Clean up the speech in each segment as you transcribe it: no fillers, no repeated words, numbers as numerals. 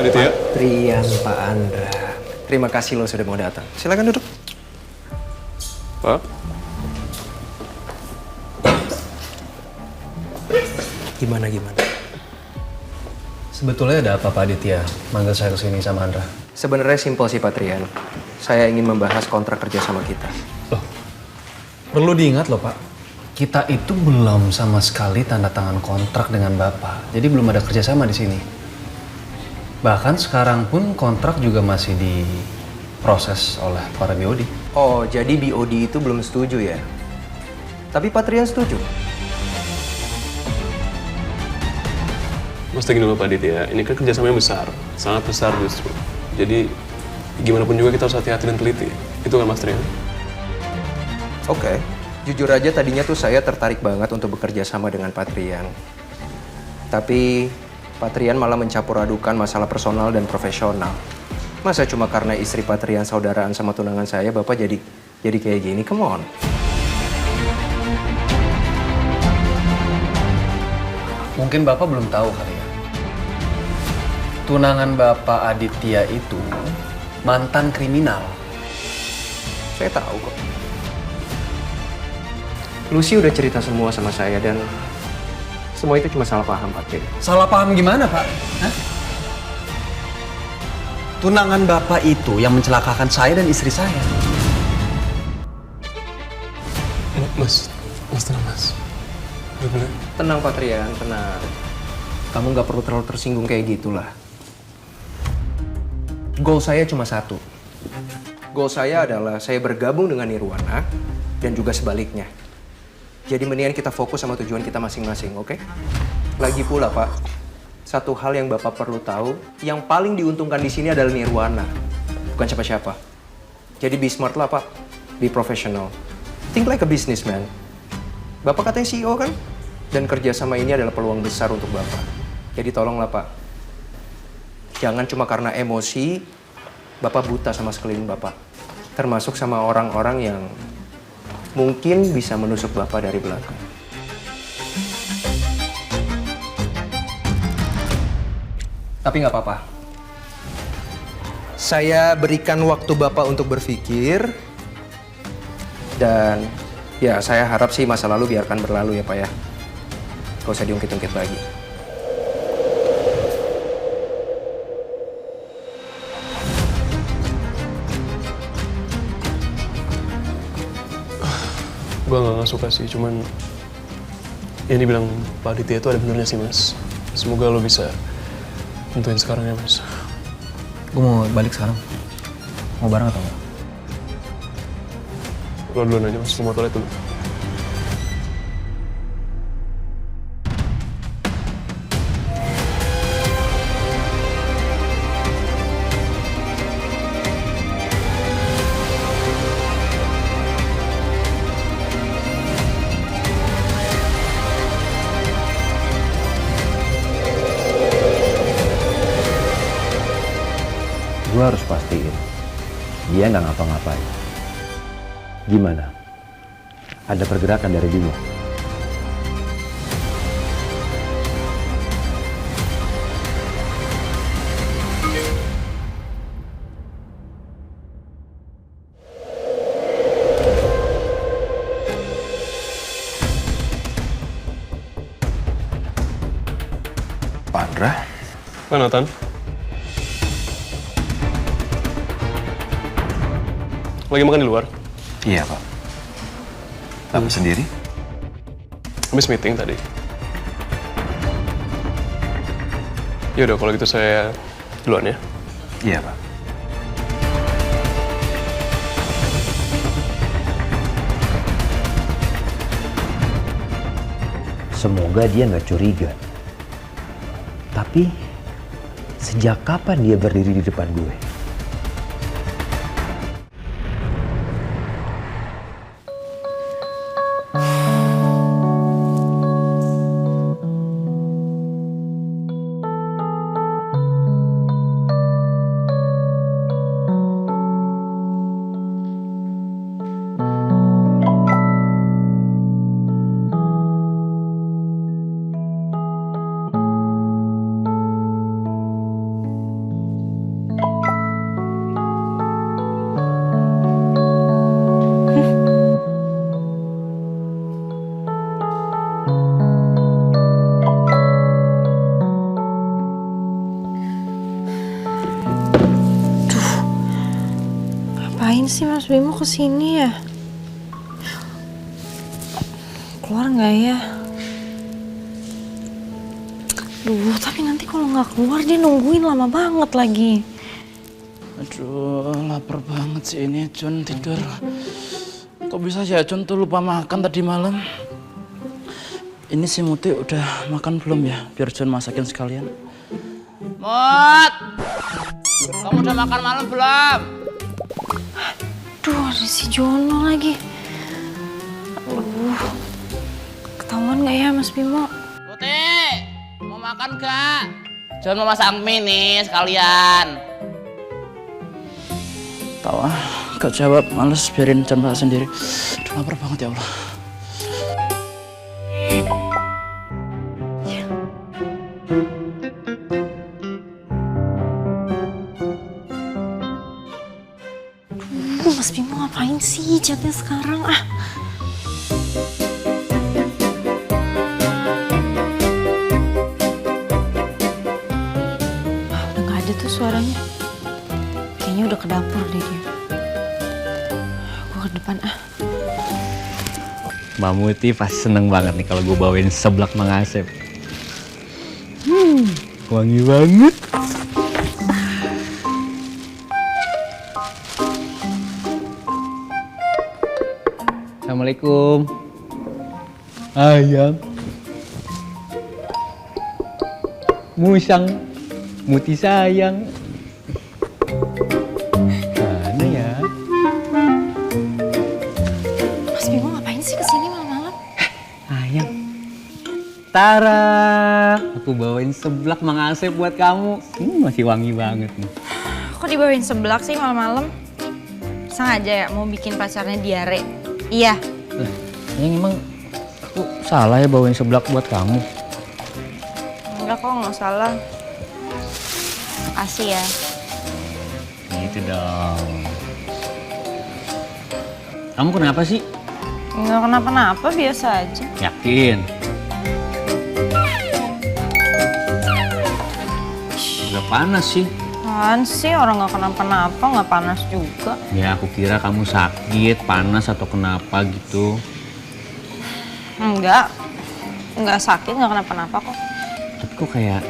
Aditya. Trian, Pak Andra. Terima kasih lo sudah mau datang. Silakan duduk. Pak. Gimana? Sebetulnya ada apa Pak Aditya manggil saya kesini sama Andra? Sebenarnya simpel sih Pak Trian. Saya ingin membahas kontrak kerja sama kita. Loh, perlu diingat loh Pak. Kita itu belum sama sekali tanda tangan kontrak dengan Bapak. Jadi belum ada kerjasama di sini. Bahkan sekarang pun kontrak juga masih diproses oleh para BOD. Oh, jadi BOD itu belum setuju ya? Tapi Pak Trian setuju? Mas gini dulu Pak Aditya, ini kan kerjasama yang besar, sangat besar justru. Jadi gimana pun juga kita harus hati-hati dan teliti. Itu kan Mas Trian? Oke. Jujur aja tadinya tuh saya tertarik banget untuk bekerja sama dengan Pak Trian. Tapi Pak Trian malah mencampur adukan masalah personal dan profesional. Masa cuma karena istri Pak Trian saudaraan sama tunangan saya, Bapak jadi kayak gini? Come on. Mungkin Bapak belum tahu kali ya. Tunangan Bapak Aditya itu mantan kriminal. Saya tahu kok. Lucy udah cerita semua sama saya dan semua itu cuma salah paham, Pak Trian. Salah paham gimana Pak? Hah? Tunangan Bapak itu yang mencelakakan saya dan istri saya. Mas tenang Mas. Bener-bener. Tenang Pak Trian, tenang. Kamu nggak perlu terlalu tersinggung kayak gitulah. Goal saya cuma satu. Goal saya adalah saya bergabung dengan Nirwana dan juga sebaliknya. Jadi mendingan kita fokus sama tujuan kita masing-masing, oke? Lagi pula Pak, satu hal yang Bapak perlu tahu, yang paling diuntungkan di sini adalah Nirwana, bukan siapa-siapa. Jadi be smart lah Pak, be professional. Think like a businessman. Bapak katanya CEO kan? Dan kerjasama ini adalah peluang besar untuk Bapak. Jadi tolonglah Pak, jangan cuma karena emosi, Bapak buta sama sekeliling Bapak. Termasuk sama orang-orang yang mungkin bisa menusuk Bapak dari belakang. Tapi nggak apa-apa. Saya berikan waktu Bapak untuk berpikir. Dan ya saya harap sih masa lalu biarkan berlalu ya Pak ya. Gak usah diungkit-ungkit lagi. Gue nggak suka sih, cuman yang dibilang Pak Aditya itu ada benernya sih Mas. Semoga lo bisa tentuin sekarang ya Mas. Gue mau balik sekarang. Mau bareng atau enggak? Lo duluan aja Mas, gue mau toilet dulu. Gue harus pastiin dia nggak ngapa-ngapain. Gimana? Ada pergerakan dari Bimo? Pak Andra? Mana Tan? Lagi makan di luar? Iya, Pak. Tapi sendiri? Habis meeting tadi. Yaudah, kalau gitu saya duluan ya. Iya, Pak. Semoga dia nggak curiga. Tapi sejak kapan dia berdiri di depan gue? ngapain sih Mas Bimo kesini ya? Keluar nggak ya? Duh, tapi nanti kalau nggak keluar dia nungguin lama banget lagi. Aduh, lapar banget sih ini. Jun tidur. Kok bisa ya Jun tuh lupa makan tadi malam? Ini si Muti udah makan belum ya? Biar Jun masakin sekalian. Mut! Kamu udah makan malam belum? Aduh, ada si Jono lagi. Aduh, ketahuan nggak ya Mas Bimo? Muti! Mau makan gak? Jun mau masak mie nih sekalian. Tahu ah, gak jawab, males biarin Jun masak sendiri. Aduh, lapar banget ya Allah. Mas Bimo ngapain sih chatnya sekarang ah? Udah gak ada tuh suaranya. Kayaknya udah ke dapur deh dia. Gue ke depan ah. Mbak Muti pasti seneng banget nih kalau gue bawain seblak Mang Asep. Wangi banget. Assalamualaikum. Ayam. Musang. Muti sayang. Mana ya? Mas Bimo ngapain sih kesini malam-malam? Ayam. Tara, aku bawain seblak Mang Asep buat kamu. Masih wangi banget nih. Kok dibawain seblak sih malam-malam? Sengaja ya mau bikin pacarnya diare? Iya. Yang emang aku salah ya bawain seblak buat kamu? Enggak kok, nggak salah. Makasih ya. Gitu dong. Kamu kenapa sih? Nggak kenapa-napa, biasa aja. Yakin? Gak panas sih. Apaan sih, orang nggak kenapa-napa, nggak panas juga. Ya aku kira kamu sakit, panas atau kenapa gitu. Enggak sakit, nggak kenapa-napa kok. Tapi kok kayak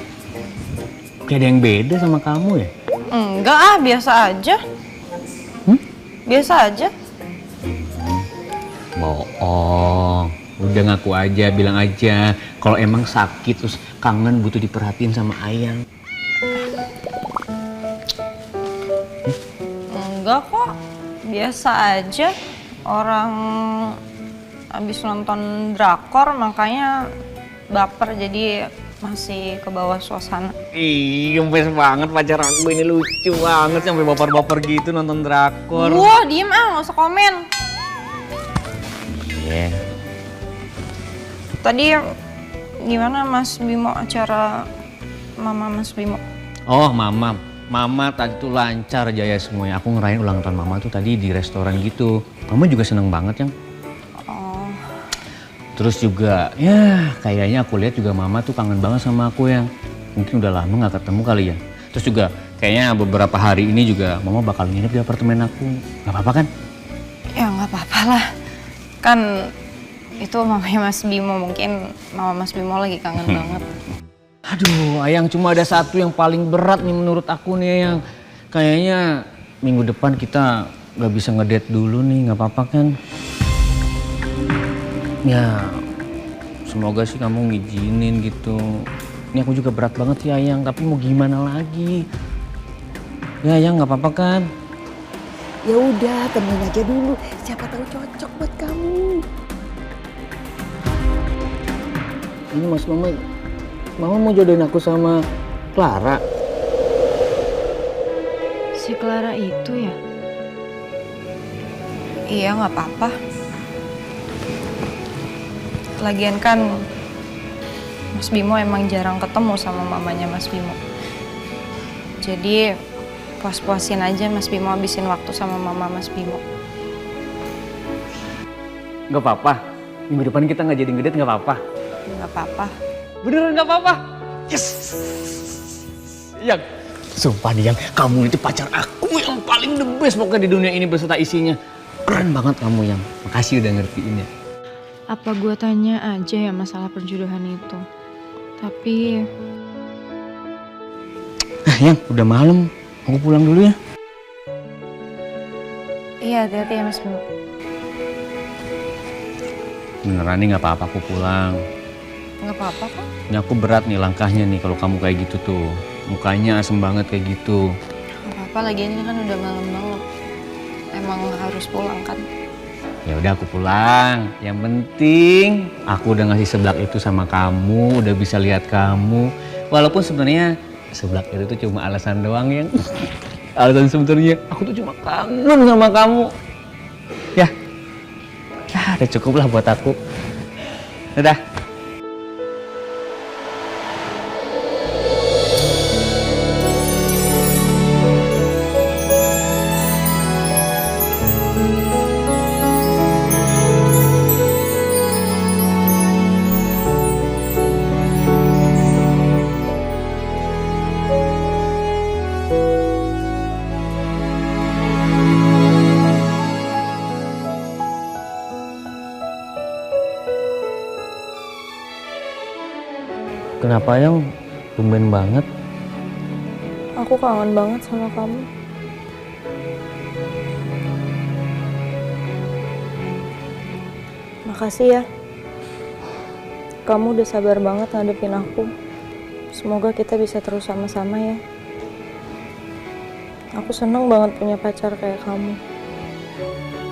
ada yang beda sama kamu ya? Enggak ah, biasa aja. Biasa aja. Bohong. Udah ngaku aja, bilang aja. Kalau emang sakit terus kangen butuh diperhatiin sama Ayang. Enggak kok, biasa aja. Orang habis nonton drakor makanya baper jadi masih ke bawah suasana. Ih, gempes banget pacar aku ini, lucu banget sampai baper-baper gitu nonton drakor. Wah, diem ah, nggak usah komen. Iya. Tadi gimana Mas Bimo acara Mama Mas Bimo? Oh, Mama tadi tuh lancar jaya semuanya. Aku ngerayain ulang tahun Mama tuh tadi di restoran gitu. Mama juga seneng banget, Yang. Oh. Terus juga, ya kayaknya aku lihat juga Mama tuh kangen banget sama aku, Yang. Mungkin udah lama nggak ketemu kali ya. Terus juga kayaknya beberapa hari ini juga Mama bakal nginep di apartemen aku. Gak apa-apa kan? Ya nggak apa-apa lah. Kan itu mamanya Mas Bimo, mungkin Mama Mas Bimo lagi kangen banget. Aduh, Ayang, cuma ada satu yang paling berat nih menurut aku nih, Ayang. Kayaknya minggu depan kita nggak bisa ngedate dulu nih, nggak apa-apa kan? Ya, semoga sih kamu ngizinin gitu. Ini aku juga berat banget ya, Ayang, tapi mau gimana lagi? Ya, Ayang, nggak apa-apa kan? Ya udah, temuin aja dulu. Siapa tahu cocok buat kamu. Ini Mas Mama mau jodohin aku sama Clara. Si Clara itu ya? Iya, nggak apa-apa. Lagian kan Mas Bimo emang jarang ketemu sama mamanya Mas Bimo. Jadi puas-puasin aja Mas Bimo habisin waktu sama mama Mas Bimo. Nggak apa-apa. Minggu depan kita nggak jadi ngedate, nggak apa-apa. Nggak apa-apa. Beneran nggak apa-apa? Yes! Yang, Sumpah Dian, kamu itu pacar aku yang paling the best pokoknya di dunia ini beserta isinya. Keren banget kamu yang. Makasih udah ngertiin ya. Apa gue tanya aja ya masalah perjodohan itu? Tapi Nah yang, udah malam. Aku pulang dulu ya. iya, hati-hati ya Mas Bimo. Beneran nih nggak apa-apa aku pulang. Nggak apa-apa kok. Ini aku berat nih langkahnya nih kalau kamu kayak gitu tuh. Mukanya asem banget kayak gitu. Nggak apa-apa, lagian ini kan udah malam banget. Emang harus pulang kan? Ya udah aku pulang. Yang penting aku udah ngasih seblak itu sama kamu, udah bisa lihat kamu. Walaupun sebenarnya seblak itu tuh cuma alasan doang yang. Alasan sebenarnya aku tuh cuma kangen sama kamu. Ya. Ya udah cukup lah buat aku. Dadah. Kenapa yang tumben banget? Aku kangen banget sama kamu. Makasih ya. Kamu udah sabar banget ngadepin aku. Semoga kita bisa terus sama-sama ya. Aku seneng banget punya pacar kayak kamu.